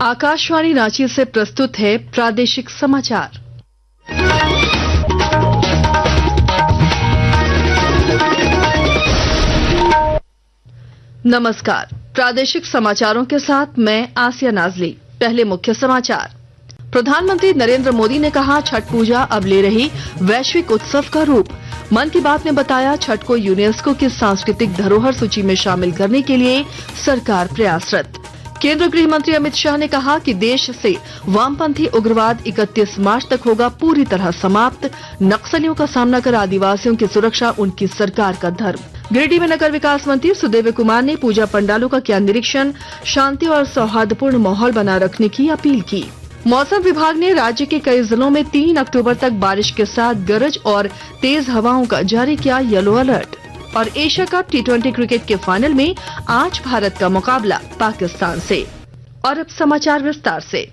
आकाशवाणी रांची से प्रस्तुत है प्रादेशिक समाचार। नमस्कार, प्रादेशिक समाचारों के साथ मैं आसिया नाजली। पहले मुख्य समाचार। प्रधानमंत्री नरेंद्र मोदी ने कहा, छठ पूजा अब ले रही वैश्विक उत्सव का रूप। मन की बात ने बताया, छठ को यूनेस्को की सांस्कृतिक धरोहर सूची में शामिल करने के लिए सरकार प्रयासरत। केंद्रीय गृह मंत्री अमित शाह ने कहा कि देश से वामपंथी उग्रवाद 31 मार्च तक होगा पूरी तरह समाप्त। नक्सलियों का सामना कर आदिवासियों की सुरक्षा उनकी सरकार का धर्म। गिरिडीह में नगर विकास मंत्री सुदेव कुमार ने पूजा पंडालों का किया निरीक्षण, शांति और सौहार्दपूर्ण माहौल बनाए रखने की अपील की। मौसम विभाग ने राज्य के कई जिलों में 3 अक्टूबर तक बारिश के साथ गरज और तेज हवाओं का जारी किया येलो अलर्ट। और एशिया कप T20 क्रिकेट के फाइनल में आज भारत का मुकाबला पाकिस्तान से। और अब समाचार विस्तार से।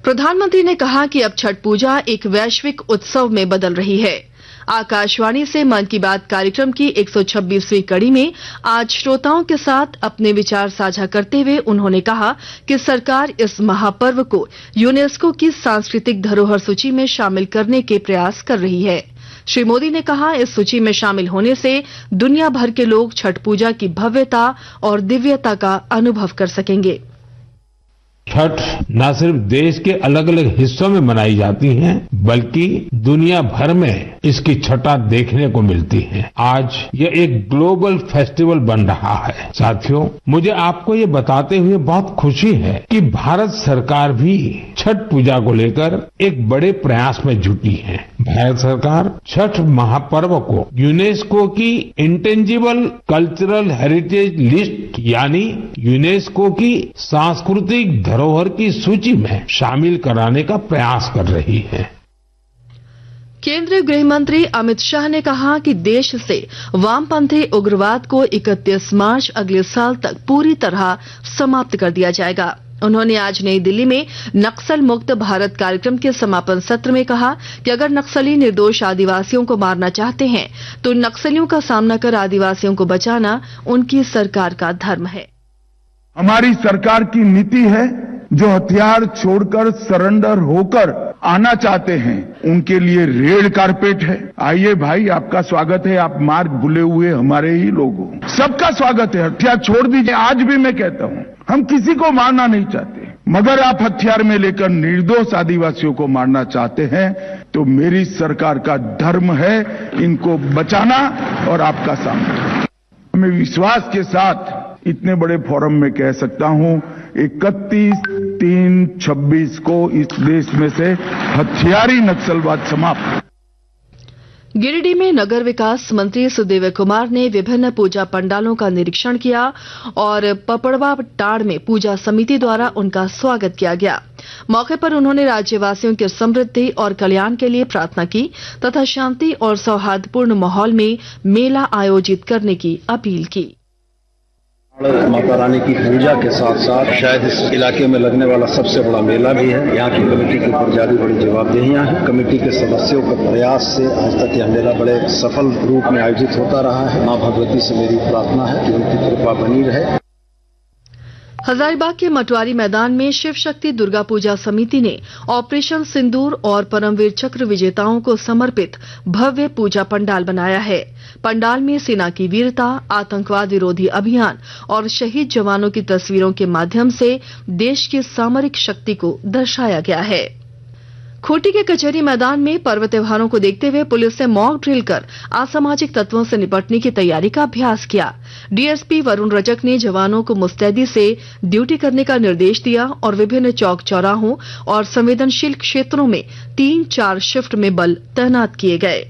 प्रधानमंत्री ने कहा कि अब छठ पूजा एक वैश्विक उत्सव में बदल रही है। आकाशवाणी से मन की बात कार्यक्रम की 126वीं कड़ी में आज श्रोताओं के साथ अपने विचार साझा करते हुए उन्होंने कहा कि सरकार इस महापर्व को यूनेस्को की सांस्कृतिक धरोहर सूची में शामिल करने के प्रयास कर रही है। श्री मोदी ने कहा, इस सूची में शामिल होने से दुनिया भर के लोग छठ पूजा की भव्यता और दिव्यता का अनुभव कर सकेंगे। छठ न सिर्फ देश के अलग अलग हिस्सों में मनाई जाती है, बल्कि दुनिया भर में इसकी छठा देखने को मिलती है। आज ये एक ग्लोबल फेस्टिवल बन रहा है। साथियों, मुझे आपको ये बताते हुए बहुत खुशी है कि भारत सरकार भी छठ पूजा को लेकर एक बड़े प्रयास में जुटी है। भारत सरकार छठ महापर्व को यूनेस्को की इंटेंजिबल कल्चरल हेरिटेज लिस्ट यानी यूनेस्को की सांस्कृतिक धरोहर की सूची में शामिल कराने का प्रयास कर रही है। केंद्रीय गृह मंत्री अमित शाह ने कहा कि देश से वामपंथी उग्रवाद को 31 मार्च अगले साल तक पूरी तरह समाप्त कर दिया जाएगा। उन्होंने आज नई दिल्ली में नक्सल मुक्त भारत कार्यक्रम के समापन सत्र में कहा कि अगर नक्सली निर्दोष आदिवासियों को मारना चाहते हैं तो नक्सलियों का सामना कर आदिवासियों को बचाना उनकी सरकार का धर्म है। हमारी सरकार की नीति है, जो हथियार छोड़कर सरेंडर होकर आना चाहते हैं उनके लिए रेड कारपेट है। आइए भाई, आपका स्वागत है, आप मार्ग भूले हुए हमारे ही लोग हो, सबका स्वागत है। हथियार छोड़ दीजिए। आज भी मैं कहता हूं, हम किसी को मारना नहीं चाहते, मगर आप हथियार में लेकर निर्दोष आदिवासियों को मारना चाहते हैं तो मेरी सरकार का धर्म है इनको बचाना और आपका सामना। मैं विश्वास के साथ इतने बड़े फोरम में कह सकता हूं, 31/3/26 को इस देश में से हथियारी नक्सलवाद समाप्त। गिरिडीह में नगर विकास मंत्री सुदेव कुमार ने विभिन्न पूजा पंडालों का निरीक्षण किया और पपड़वा टाड़ में पूजा समिति द्वारा उनका स्वागत किया गया। मौके पर उन्होंने राज्यवासियों की समृद्धि और कल्याण के लिए प्रार्थना की तथा शांति और सौहार्दपूर्ण माहौल में मेला आयोजित करने की अपील की। माता रानी की पूजा के साथ साथ शायद इस इलाके में लगने वाला सबसे बड़ा मेला भी है। यहाँ की कमेटी के ऊपर ज्यादा बड़ी जवाबदेहियां हैं। कमेटी के सदस्यों के प्रयास से आज तक यह मेला बड़े सफल रूप में आयोजित होता रहा है। मां भगवती से मेरी प्रार्थना है कि उनकी कृपा बनी रहे। हजारीबाग के मटवारी मैदान में शिव शक्ति दुर्गा पूजा समिति ने ऑपरेशन सिंदूर और परमवीर चक्र विजेताओं को समर्पित भव्य पूजा पंडाल बनाया है। पंडाल में सेना की वीरता, आतंकवाद विरोधी अभियान और शहीद जवानों की तस्वीरों के माध्यम से देश की सामरिक शक्ति को दर्शाया गया है। खूंटी के कचहरी मैदान में पर्व त्योहारों को देखते हुए पुलिस ने मॉक ड्रिल कर असामाजिक तत्वों से निपटने की तैयारी का अभ्यास किया। डीएसपी वरुण रजक ने जवानों को मुस्तैदी से ड्यूटी करने का निर्देश दिया और विभिन्न चौक चौराहों और संवेदनशील क्षेत्रों में 3-4 शिफ्ट में बल तैनात किए गए।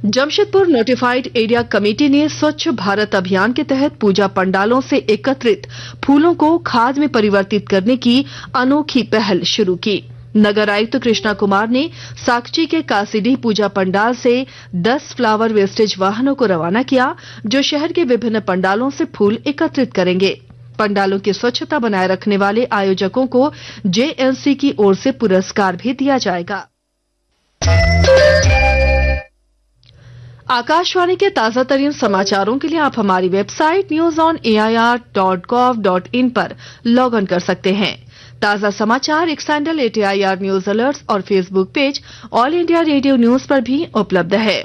जमशेदपुर नोटिफाइड एरिया कमेटी ने स्वच्छ भारत अभियान के तहत पूजा पंडालों से एकत्रित फूलों को खाद में परिवर्तित करने की अनोखी पहल शुरू की। नगर आयुक्त कृष्णा कुमार ने साकची के कासीडीह पूजा पंडाल से 10 फ्लावर वेस्टेज वाहनों को रवाना किया, जो शहर के विभिन्न पंडालों से फूल एकत्रित करेंगे। पंडालों की स्वच्छता बनाए रखने वाले आयोजकों को जेएनसी की ओर से पुरस्कार भी दिया जाएगा। आकाशवाणी के ताजा तरीन समाचारों के लिए आप हमारी वेबसाइट newsonair.gov.in पर लॉग इन कर सकते हैं। ताजा समाचार X handle ATIR news alerts और Facebook page All India Radio news पर भी उपलब्ध है।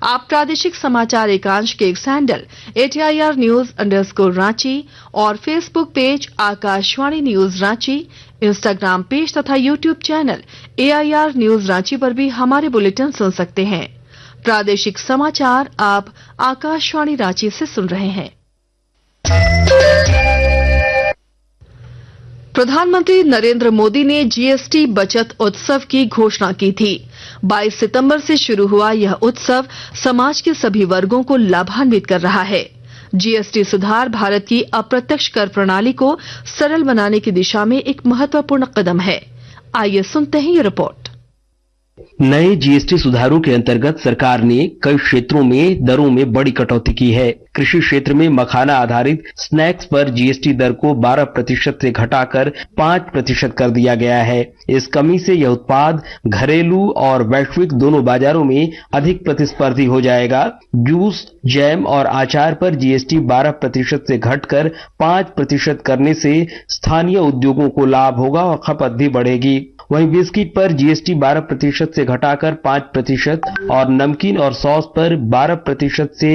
आप प्रादेशिक समाचार एकांश के एक्स हैंडल ATIR न्यूज _ और Facebook page Akashvani news Ranchi, Instagram page तथा YouTube channel AIR news Ranchi पर भी हमारे बुलेटिन सुन सकते हैं। प्रादेशिक समाचार आप आकाशवाणी रांची से सुन रहे हैं। प्रधानमंत्री नरेंद्र मोदी ने GST बचत उत्सव की घोषणा की थी। 22 सितंबर से शुरू हुआ यह उत्सव समाज के सभी वर्गों को लाभान्वित कर रहा है। GST सुधार भारत की अप्रत्यक्ष कर प्रणाली को सरल बनाने की दिशा में एक महत्वपूर्ण कदम है। आइए सुनते हैं ये रिपोर्ट। नए GST सुधारों के अंतर्गत सरकार ने कई क्षेत्रों में दरों में बड़ी कटौती की है। कृषि क्षेत्र में मखाना आधारित स्नैक्स पर GST दर को 12% से घटाकर 5% कर दिया गया है। इस कमी से यह उत्पाद घरेलू और वैश्विक दोनों बाजारों में अधिक प्रतिस्पर्धी हो जाएगा। जूस, जैम और अचार पर GST 12% से घटकर 5% करने से स्थानीय उद्योगों को लाभ होगा और खपत भी बढ़ेगी। वहीं बिस्किट पर GST 12% से घटाकर 5% और नमकीन और सॉस पर 12% से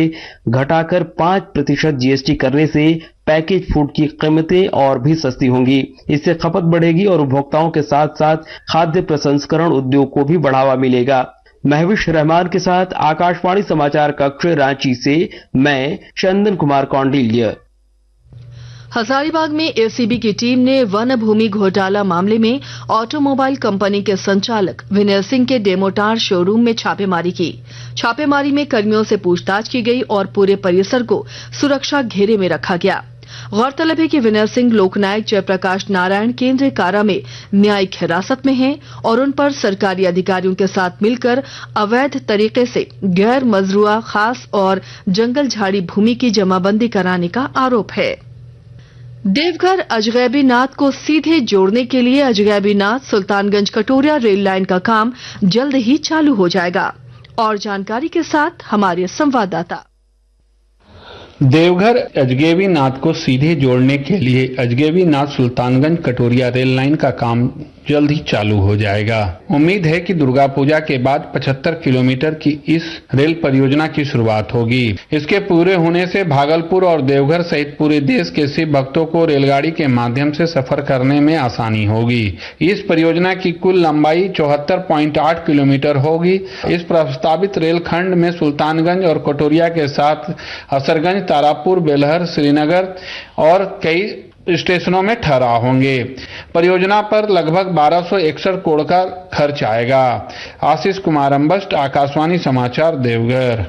घटाकर 5% GST करने से पैकेज फूड की कीमतें और भी सस्ती होंगी। इससे खपत बढ़ेगी और उपभोक्ताओं के साथ साथ खाद्य प्रसंस्करण उद्योग को भी बढ़ावा मिलेगा। महविश रहमान के साथ आकाशवाणी समाचार कक्ष रांची से मैं चंदन कुमार कौंडिल्य। हजारीबाग में ACB की टीम ने वन भूमि घोटाला मामले में ऑटोमोबाइल कंपनी के संचालक विनय सिंह के डेमोटार शोरूम में छापेमारी की। छापेमारी में कर्मियों से पूछताछ की गई और पूरे परिसर को सुरक्षा घेरे में रखा गया। गौरतलब है कि विनय सिंह लोकनायक जयप्रकाश नारायण केंद्रीय कारा में न्यायिक हिरासत में हैं और उन पर सरकारी अधिकारियों के साथ मिलकर अवैध तरीके से गैर मजरूआ खास और जंगल झाड़ी भूमि की जमाबंदी कराने का आरोप है। देवघर अजगैबीनाथ को सीधे जोड़ने के लिए अजगैबीनाथ सुल्तानगंज कटोरिया रेल लाइन का काम जल्द ही चालू हो जाएगा। और जानकारी के साथ हमारे संवाददाता। देवघर अजगैबीनाथ को सीधे जोड़ने के लिए अजगैबीनाथ सुल्तानगंज कटोरिया रेल लाइन का काम जल्द ही चालू हो जाएगा। उम्मीद है कि दुर्गा पूजा के बाद 75 किलोमीटर की इस रेल परियोजना की शुरुआत होगी। इसके पूरे होने से भागलपुर और देवघर सहित पूरे देश के शिव भक्तों को रेलगाड़ी के माध्यम से सफर करने में आसानी होगी। इस परियोजना की कुल लंबाई 74.8 किलोमीटर होगी। इस प्रस्तावित रेलखंड में सुल्तानगंज और कटोरिया के साथ असरगंज, तारापुर, बेलहर, श्रीनगर और कई स्टेशनों में ठहराव होंगे। परियोजना पर लगभग 1261 करोड़ का खर्च आएगा। आशीष कुमार अंबस्ट, आकाशवाणी समाचार, देवघर।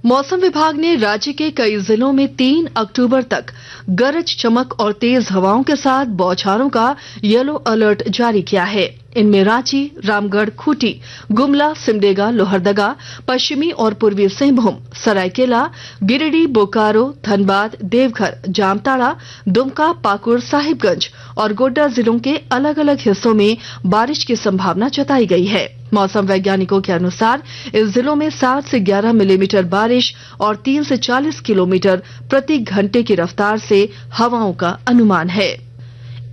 मौसम विभाग ने राज्य के कई जिलों में 3 अक्टूबर तक गरज चमक और तेज हवाओं के साथ बौछारों का येलो अलर्ट जारी किया है। इनमें रांची, रामगढ़, खूंटी, गुमला, सिमडेगा, लोहरदगा, पश्चिमी और पूर्वी सिंहभूम, सरायकेला, गिरिडीह, बोकारो, धनबाद, देवघर, जामताड़ा, दुमका, पाकुड़, साहिबगंज और गोड्डा जिलों के अलग अलग हिस्सों में बारिश की संभावना जताई गई है। मौसम वैज्ञानिकों के अनुसार इस जिलों में 7 से 11 मिलीमीटर बारिश और 3 से 40 किलोमीटर प्रति घंटे की रफ्तार से हवाओं का अनुमान है।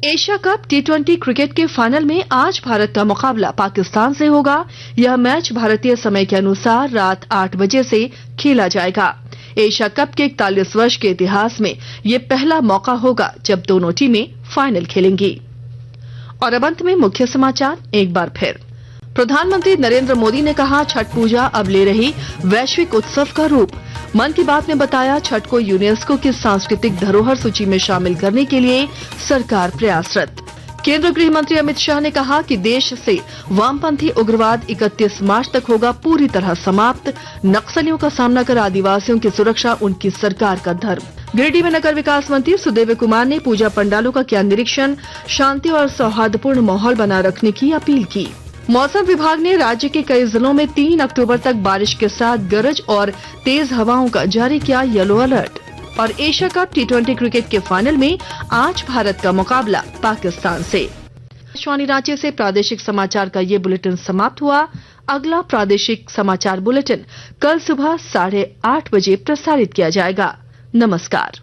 एशिया कप T20 क्रिकेट के फाइनल में आज भारत का मुकाबला पाकिस्तान से होगा। यह मैच भारतीय समय के अनुसार रात 8 बजे से खेला जाएगा। एशिया कप के 41 वर्ष के इतिहास में यह पहला मौका होगा जब दोनों टीमें फाइनल खेलेंगी। और अब अंत में मुख्य समाचार एक बार फिर। प्रधानमंत्री नरेंद्र मोदी ने कहा, छठ पूजा अब ले रही वैश्विक उत्सव का रूप। मन की बात में बताया, छठ को यूनेस्को की सांस्कृतिक धरोहर सूची में शामिल करने के लिए सरकार प्रयासरत। केंद्रीय गृह मंत्री अमित शाह ने कहा कि देश से वामपंथी उग्रवाद 31 मार्च तक होगा पूरी तरह समाप्त। नक्सलियों का सामना कर आदिवासियों की सुरक्षा उनकी सरकार का धर्म। गिरिडीह में नगर विकास मंत्री सुदेव कुमार ने पूजा पंडालों का किया निरीक्षण, शांति और सौहार्दपूर्ण माहौल बनाए रखने की अपील की। मौसम विभाग ने राज्य के कई जिलों में 3 अक्टूबर तक बारिश के साथ गरज और तेज हवाओं का जारी किया येलो अलर्ट। और एशिया कप T20 क्रिकेट के फाइनल में आज भारत का मुकाबला पाकिस्तान से। आकाशवाणी रांची से प्रादेशिक समाचार का ये बुलेटिन समाप्त हुआ। अगला प्रादेशिक समाचार बुलेटिन कल सुबह 8:30 बजे प्रसारित किया जाएगा। नमस्कार।